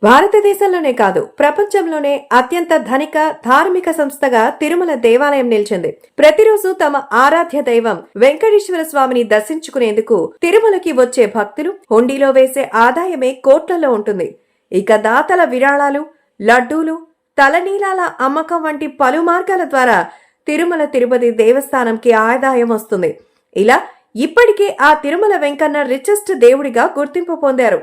భారతదేశంలోనే కాదు, ప్రపంచంలోనే అత్యంత ధనిక ధార్మిక సంస్థగా తిరుమల దేవాలయం నిలిచింది. ప్రతిరోజు తమ ఆరాధ్య దైవం వెంకటేశ్వర స్వామిని దర్శించుకునేందుకు తిరుమలకి వచ్చే భక్తులు హుండీలో వేసే ఆదాయమే కోట్లలో ఉంటుంది. ఇక దాతల విరాళాలు, లడ్డూలు, తలనీలాల అమ్మకం వంటి పలు మార్గాల ద్వారా తిరుమల తిరుపతి దేవస్థానంకి ఆదాయం వస్తుంది. ఇలా ఇప్పటికే ఆ తిరుమల వెంకన్న రిచెస్ట్ దేవుడిగా గుర్తింపు పొందారు.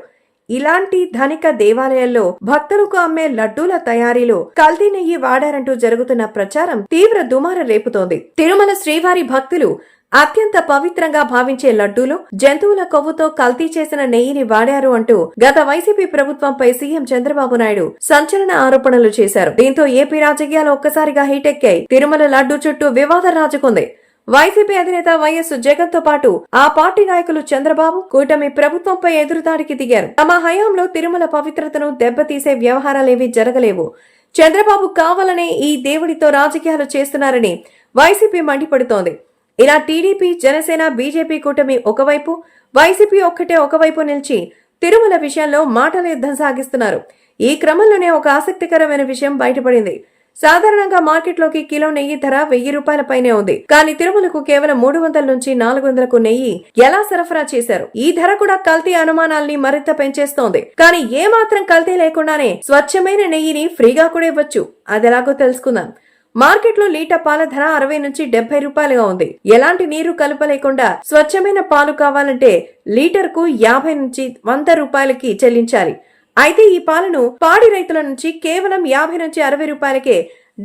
ఇలాంటి ధనిక దేవాలయాల్లో భక్తులకు అమ్మే లడ్డూల తయారీలో కల్తీ నెయ్యి వాడారంటూ జరుగుతున్న ప్రచారం తీవ్ర దుమారం రేపుతోంది. తిరుమల శ్రీవారి భక్తులు అత్యంత పవిత్రంగా భావించే లడ్డూలు జంతువుల కొవ్వుతో కల్తీ చేసిన నెయ్యిని వాడారు అంటూ గత వైసీపీ ప్రభుత్వంపై సీఎం చంద్రబాబు నాయుడు సంచలన ఆరోపణలు చేశారు. దీంతో ఏపీ రాజకీయాలు ఒక్కసారిగా హీటెక్కాయి. తిరుమల లడ్డూ చుట్టూ వివాదం రాజుకుంది. వైసీపీ అధినేత వైఎస్ జగన్ తో పాటు ఆ పార్టీ నాయకులు చంద్రబాబు, కూటమి ప్రభుత్వంపై ఎదురుదాడికి దిగారు. తమ హయాంలో తిరుమల పవిత్రతను దెబ్బతీసే వ్యవహారాలేవీ జరగలేవు, చంద్రబాబు కావాలనే ఈ దేవుడితో రాజకీయాలు చేస్తున్నారని వైసీపీ మండిపడుతోంది. ఇలా టీడీపీ, జనసేన, బీజేపీ కూటమి ఒకవైపు, వైసీపీ ఒక్కటే ఒకవైపు నిలిచి తిరుమల విషయంలో మాటల యుద్ధం సాగిస్తున్నారు. ఈ క్రమంలోనే ఒక ఆసక్తికరమైన విషయం బయటపడింది. సాధారణంగా మార్కెట్లోకి కిలో నెయ్యి ధర 1000 రూపాయల పైనే ఉంది. కానీ తిరుమలకు కేవలం 300 నుంచి 400కు నెయ్యి ఎలా సరఫరా చేశారు? ఈ ధర కూడా కల్తీ అనుమానాల్ని మరింత పెంచేస్తోంది. కానీ ఏమాత్రం కల్తీ లేకుండానే స్వచ్ఛమైన నెయ్యిని ఫ్రీగా కూడా ఇవ్వచ్చు. అదెలాగో తెలుసుకుందాం. మార్కెట్లో లీటర్ పాల ధర 60 నుంచి 70 రూపాయలుగా ఉంది. ఎలాంటి నీరు కలపలేకుండా స్వచ్ఛమైన పాలు కావాలంటే లీటర్కు 50 నుంచి 100 రూపాయలకి చెల్లించాలి. అయితే ఈ పాలను పాడి రైతుల నుంచి కేవలం 50 నుంచి 60 రూపాయలకే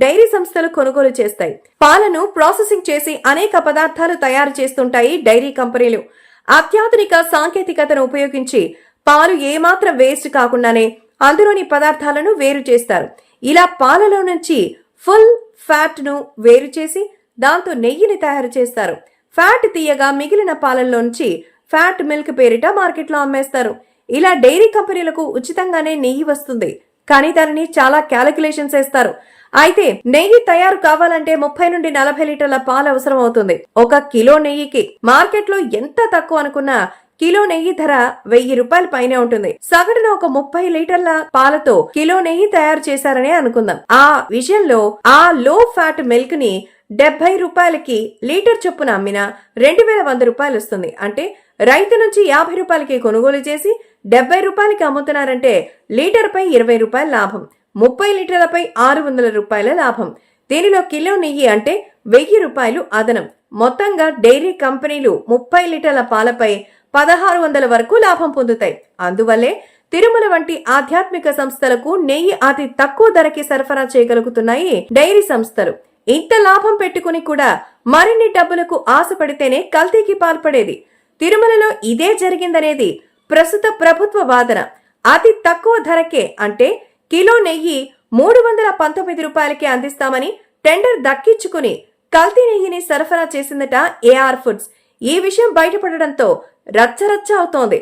డైరీ సంస్థలు కొనుగోలు చేస్తాయి. పాలను ప్రాసెసింగ్ చేసి అనేక పదార్థాలు తయారు చేస్తుంటాయి డైరీ కంపెనీలు. అత్యాధునిక సాంకేతికతను ఉపయోగించి పాలు ఏమాత్రం వేస్ట్ కాకుండానే అందులోని పదార్థాలను వేరు చేస్తారు. ఇలా పాలలో నుంచి ఫుల్ ఫ్యాట్ ను వేరు చేసి దాంతో నెయ్యిని తయారు చేస్తారు. ఫ్యాట్ తీయగా మిగిలిన పాలల్లోంచి ఫ్యాట్ మిల్క్ పేరిట మార్కెట్లో అమ్మేస్తారు. ఇలా డైరీ కంపెనీలకు ఉచితంగానే నెయ్యి వస్తుంది. కానీ దానిని చాలా క్యాలిక్యులేషన్స్ వేస్తారు. అయితే నెయ్యి తయారు కావాలంటే 30 నుండి 40 లీటర్ల పాలు అవసరం అవుతుంది. 1 కిలో నెయ్యికి మార్కెట్లో ఎంత తక్కువ అనుకున్నా కిలో నెయ్యి ధర 1000 రూపాయల పైనే ఉంటుంది. సగటున ఒక 30 లీటర్ల పాలతో కిలో నెయ్యి తయారు చేశారనే అనుకుందాం. ఆ విషయంలో ఆ లో ఫ్యాట్ మిల్క్ ని 70 రూపాయలకి లీటర్ చొప్పున అమ్మినా 2100 రూపాయలు వస్తుంది. అంటే రైతు నుంచి 50 రూపాయలకి కొనుగోలు చేసి 70 రూపాయలకి అమ్ముతున్నారంటే లీటర్ పై 20 రూపాయల లాభం, 30 లీటర్లపై 600 రూపాయల లాభం. దీనిలో కిలో నెయ్యి అంటే 1000 రూపాయలు అదనం. మొత్తంగా డైరీ కంపెనీలు 30 లీటర్ల పాలపై 1600 వరకు లాభం పొందుతాయి. అందువల్లే తిరుమల వంటి ఆధ్యాత్మిక సంస్థలకు నెయ్యి అతి తక్కువ ధరకి సరఫరా చేయగలుగుతున్నాయి డైరీ సంస్థలు. ఇంత లాభం పెట్టుకుని కూడా మరిన్ని డబ్బులకు ఆశపడితేనే కల్తీకి పాల్పడేది. తిరుమలలో ఇదే జరిగిందనేది ప్రస్తుత ప్రభుత్వ వాదన. అతి తక్కువ ధరకే అంటే కిలో నెయ్యి 319 రూపాయలకి అందిస్తామని టెండర్ దక్కించుకుని కల్తీ నెయ్యిని సరఫరా చేసిందట ఏఆర్ ఫుడ్స్. ఈ విషయం బయటపడడంతో రచ్చరచ్చ అవుతోంది.